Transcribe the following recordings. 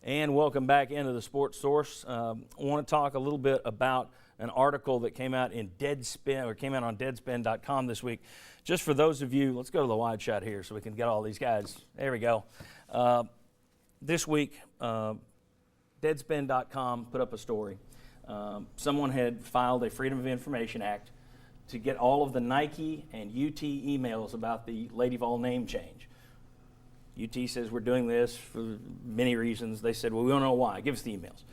And welcome back into the Sports Source. I want to talk a little bit about an article that came out in Deadspin, or came out on Deadspin.com this week. Just for those of you, let's go to the wide shot here so we can get all these guys. There we go. This week, Deadspin.com put up a story. Someone had filed a Freedom of Information Act to get all of the Nike and UT emails about the Lady Vol name change. UT says we're doing this for many reasons. They said, well, we don't know why. Give us the emails.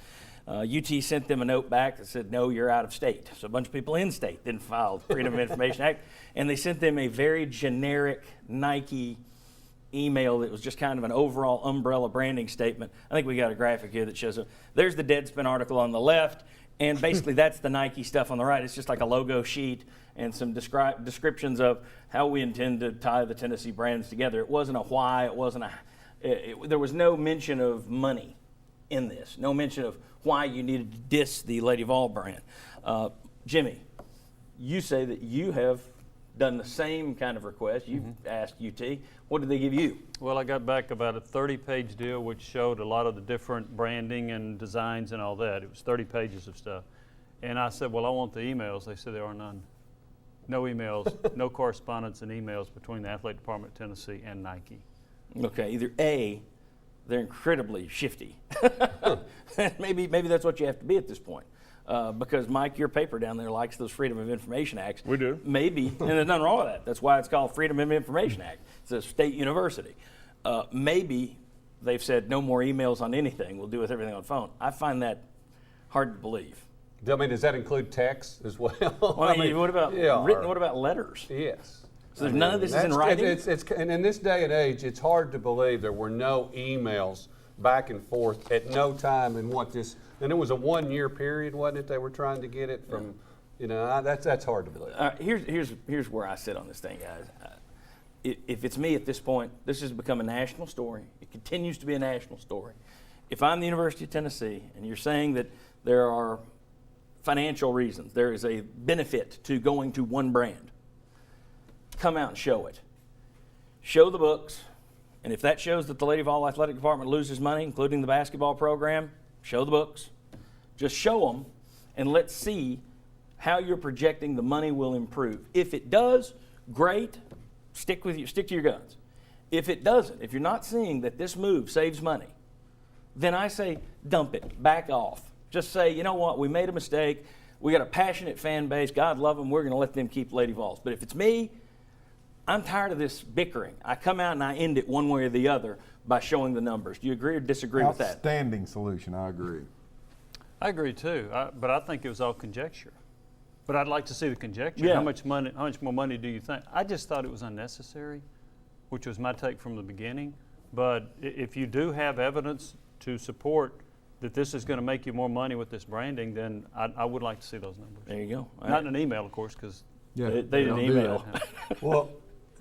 UT sent them a note back that said, no, you're out of state. So a bunch of people in state didn't file the Freedom of Information Act. And they sent them a very generic Nike email that was just kind of an overall umbrella branding statement. I think we got a graphic here that shows it. There's the Deadspin article on the left. And basically that's the Nike stuff on the right. It's just like a logo sheet and some descriptions of how we intend to tie the Tennessee brands together. It wasn't a why, it wasn't there was no mention of money in this, no mention of why you needed to diss the Lady Vol brand. Jimmy, you say that you have done the same kind of request. You've asked UT. What did they give you? Well, I got back about a 30-page deal which showed a lot of the different branding and designs and all that. It was 30 pages of stuff. And I said, well, I want the emails. They said there are none. No emails, no correspondence and emails between the Athletic Department of Tennessee and Nike. Okay, either A, they're incredibly shifty. maybe that's what you have to be at this point. Because, Mike, your paper down there likes those Freedom of Information Acts. We do. Maybe, and there's nothing wrong with that. That's why it's called Freedom of Information Act. It's a state university. Maybe they've said no more emails on anything. We'll do with everything on phone. I find that hard to believe. I mean, does that include text as well? Well, I mean, what about written? What about letters? Yes. So there's none of this is in writing? And in this day and age, it's hard to believe there were no emails back and forth at no time in and it was a 1-year period, wasn't it? They were trying to get it from, that's hard to believe. Here's where I sit on this thing, guys. If it's me at this point, this has become a national story. It continues to be a national story. If I'm the University of Tennessee and you're saying that there are financial reasons, there is a benefit to going to one brand, come out and show it. Show the books, and if that shows that the Lady Vol Athletic Department loses money, including the basketball program, show the books. Just show them, and let's see how you're projecting the money will improve. If it does, great, stick to your guns. If it doesn't, if you're not seeing that this move saves money, then I say dump it, back off. Just say, you know what, we made a mistake. We got a passionate fan base. God love them. We're going to let them keep Lady Vols. But if it's me, I'm tired of this bickering. I come out and I end it one way or the other by showing the numbers. Do you agree or disagree with that? Outstanding solution. I agree. I agree too, but I think it was all conjecture. But I'd like to see the conjecture. Yeah. How much more money do you think? I just thought it was unnecessary, which was my take from the beginning. But if you do have evidence to support that this is going to make you more money with this branding, then I would like to see those numbers. There you go. Not in an email, of course, because they didn't email. Well,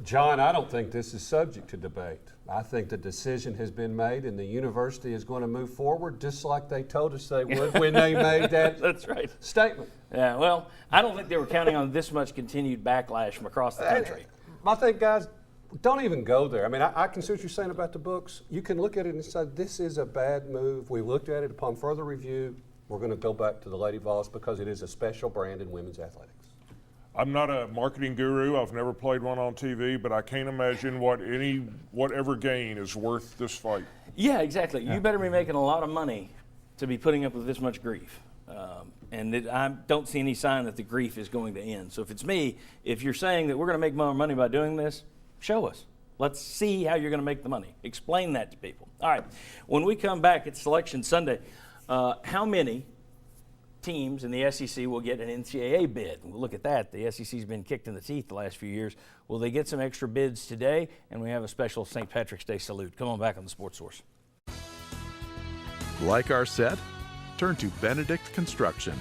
John, I don't think this is subject to debate. I think the decision has been made, and the university is going to move forward just like they told us they would when they made that That's right. statement. Yeah, well, I don't think they were counting on this much continued backlash from across the country. I think, guys, don't even go there. I mean, I can see what you're saying about the books. You can look at it and say, this is a bad move. We looked at it upon further review. We're going to go back to the Lady Vols because it is a special brand in women's athletics. I'm not a marketing guru. I've never played one on TV, but I can't imagine whatever gain is worth this fight. Yeah, exactly. You better be making a lot of money to be putting up with this much grief. I don't see any sign that the grief is going to end. So if it's me, if you're saying that we're going to make more money by doing this, show us. Let's see how you're going to make the money. Explain that to people. All right. When we come back, it's Selection Sunday. How many teams in the SEC will get an NCAA bid? We'll look at that. The SEC's been kicked in the teeth the last few years. Will they get some extra bids today? And we have a special St. Patrick's Day salute. Come on back on the Sports Source. Like our set? Turn to Benedict Construction.